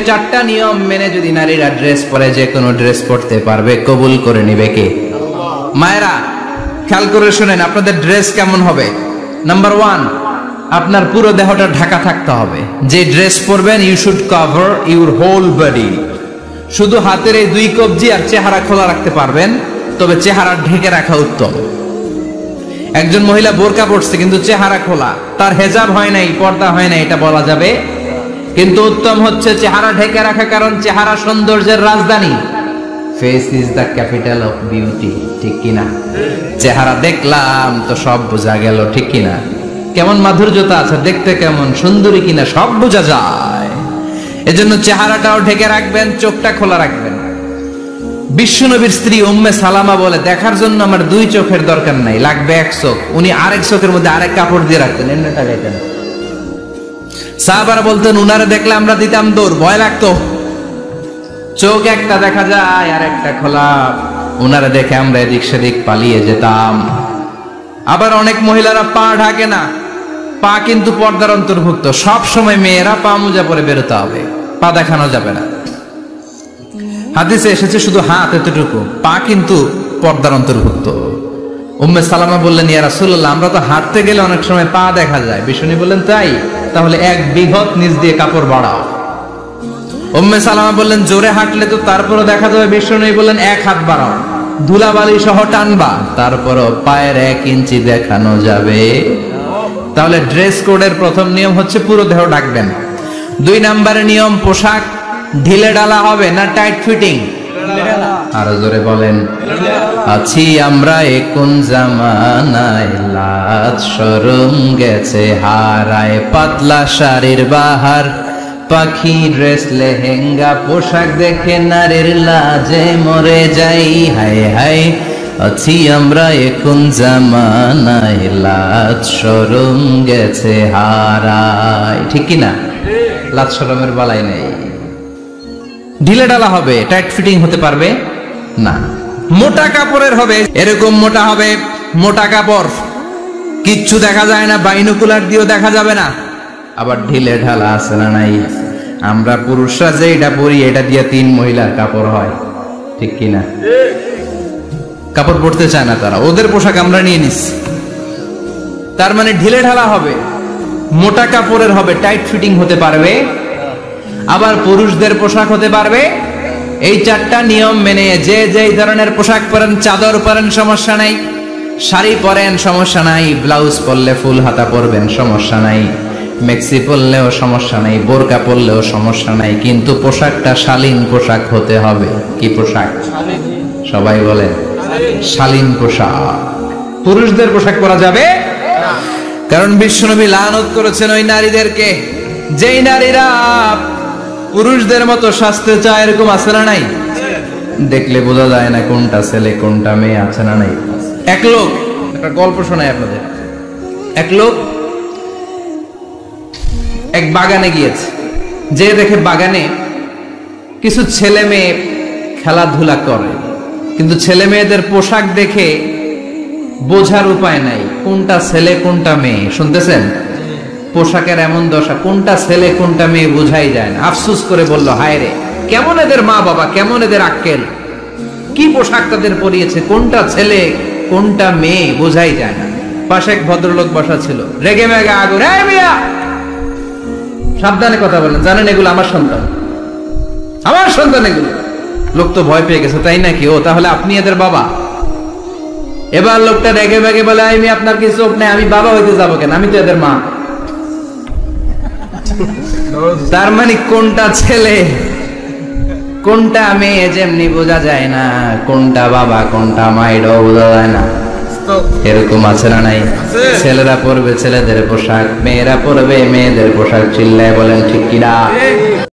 চারটা নিয়ম মেনে যদি নারীরা ড্রেস পরে যে কোনো ড্রেস পরতে পারবে, কবুল করে নিবে কে? মায়েরা খেয়াল করে শুনেন, আপনাদের ড্রেস কেমন হবে? নাম্বার 1, আপনার পুরো দেহটা ঢাকা থাকতে হবে। যে ড্রেস পরবেন, you should cover your whole body. শুধু হাতের এই 2 কবজি আর চেহারা খোলা রাখতে পারবেন, তবে চেহারা ঢেকে রাখা উত্তম। একজন মহিলা বোরকা পরছে কিন্তু চেহারা খোলা, তার হেজাব হয় নাই, পর্দা হয় নাই, এটা বলা যাবে, কিন্তু উত্তম হচ্ছে চেহারা ঢেকে রাখা, কারণ চেহারা সৌন্দর্যের রাজধানী। Face is the capital of beauty, ঠিক কিনা? চেহারা দেখলাম তো সব বোঝা গেল, ঠিক কিনা? কেমন মাধুর্যতা আছে, দেখতে কেমন সুন্দরী কিনা সব বোঝা যায়। এজন্য চেহারাটাও ঢেকে রাখবেন, চোখটা খোলা রাখবেন। বিশ্বনবীর স্ত্রী উম্মে সালামা বলে, দেখার জন্য আমার 2 চোখের দরকার নাই, লাগবে 1 চোখ। উনি আরেক চোখের মধ্যে আরেক কাপড় দিয়ে রাখতেন, এমনি টাকাইতেন। সাহাবারা বলতেন, উনারে দেখলে আমরা দিতাম দৌড়, ভয় লাগতো। চোখ একটা দেখা যায় আর একটা খোলা, উনারে দেখে আমরা এদিক সেদিক পালিয়ে যেতাম। আবার অনেক মহিলারা পা ঢাকে না, পা কিন্তু পর্দার অন্তর্ভুক্ত। সব সময় মেয়েরা পা মোজা পরে বেরোতে হবে, পা দেখানো যাবে না। হাদিসে এসেছে শুধু হাত এতটুকু, পা কিন্তু পর্দার অন্তর্ভুক্ত। উম্মে সালামা বললেন, ইয়া রাসূলুল্লাহ, আমরা তো হাঁটতে গেলে অনেক সময় পা দেখা যায়। বিষ্ণু বললেন, তাই? তাহলে 1 বিঘত নিচ দিয়ে কাপড় বাড়াও। উম্মে সালামা বললেন, জোরে হাঁটলে তো তারপরও দেখা যাবে। বিষ্ণু বললেন, 1 হাত বাড়াও, ধুলাবালি সহ টানবা, তারপরও পায়ের 1 ইঞ্চি দেখানো যাবে। তাহলে ড্রেস কোডের প্রথম নিয়ম হচ্ছে পুরো দেহ ঢাকবেন। 2 নম্বরের নিয়ম, পোশাক ঢিলে ঢালা হবে না টাইট ফিটিং? আরো জোরে বলেন। আছি আমরা কোন জামানায়, লাজ শরম গেছে হারায়, পাতলা শাড়ির বাহার, পাখি ড্রেস লেহেঙ্গা, পোশাক দেখে নারীর লাজে মরে যাই। হায় হায়, আছি আমরা কোন জামানায়, লাজ শরম গেছে হারায়, ঠিক কিনা? লাজ শরমের বালাই নেই। ঢিলে ডালা হবে, টাইট ফিটিং হতে পারবে না। মোটা কাপড়ের হবে, এরকম মোটা হবে, মোটা কাপড়, কিচ্ছু দেখা যায় না, বাইনোকুলার দিয়েও দেখা যাবে না। আবার ঢিলে ঢালা আছে না নাই? আমরা পুরুষরা যে এটা পরি, এটা দিয়ে 3 মহিলার কাপড় হয়, ঠিক কিনা? কাপড় পরতে চায় না তারা, ওদের পোশাক আমরা নিয়ে নিচ্ছি। তার মানে ঢিলে ঢালা হবে, মোটা কাপড়ের হবে, টাইট ফিটিং হতে পারবে। আবার পুরুষদের পোশাক হতে পারবে। এই 4টা নিয়ম মেনে যে যেই ধরনের পোশাক পরেন, চাদর পরেন সমস্যা নাই, শাড়ি পরেন সমস্যা নাই, ব্লাউজ পরলে ফুল হাতা পরবেন সমস্যা নাই, মেক্সি পরলেও সমস্যা নাই, বোরকা পরলেও সমস্যা নাই, কিন্তু পোশাকটা শালীন পোশাক হতে হবে। কি পোশাক? সবাই বলেন, শালীন পোশাক। পুরুষদের পোশাক পরা যাবে, কারণ বিশ্বনবী লানত করেছেন ওই নারীদেরকে, যেই নারীরা পুরুষদের মতো সাজতে চায়। এরকম আছে না নাই? দেখলে বোঝা যায় না কোনটা ছেলে কোনটা মেয়ে, আছে না নাই? এক লোক, একটা গল্প শোনায় আপনাদের। এক লোক এক বাগানে গিয়েছে, যে দেখে বাগানে কিছু ছেলে মেয়ে খেলাধুলা করে, কিন্তু ছেলে মেয়েদের পোশাক দেখে বোঝার উপায় নাই কোনটা ছেলে কোনটা মেয়ে। শুনতেছেন? পোশাকের এমন দশা, কোনটা ছেলে কোনটা মেয়ে বোঝাই যায় না। আফসোস করে বলল, হায় রে, কেমন এদের মা বাবা, কেমন এদের আক্কেল, কি পোশাক তাদের পরিয়েছে, কোনটা ছেলে কোনটা মেয়ে বোঝাই যায় না। পাশে এক ভদ্রলোক বসা ছিল, রেগে মেগে আগুন, এই মিয়া সাবধানে কথা বলেন, জানেন এগুলো আমার সন্তান, আমার সন্তান এগুলো। লোক তো ভয় পেয়ে গেছে, তাই নাকি? ও, তাহলে আপনি এদের বাবা? এবার লোকটা রেগে মেগে বলে, আমি আপনার কি চোখ নেই, আমি বাবা হইতে যাবো কেন, আমি তো এদের মা। তার মানে কোনটা ছেলে কোনটা মেয়ে যেমনি বোঝা যায় না, কোনটা বাবা কোনটা মা এটাও বোঝা যায় না। এরকম আছে না নাই? ছেলেরা পরবে ছেলেদের পোশাক, মেয়েরা পরবে মেয়েদের পোশাক। চিল্লায় বলেন ঠিক কিনা?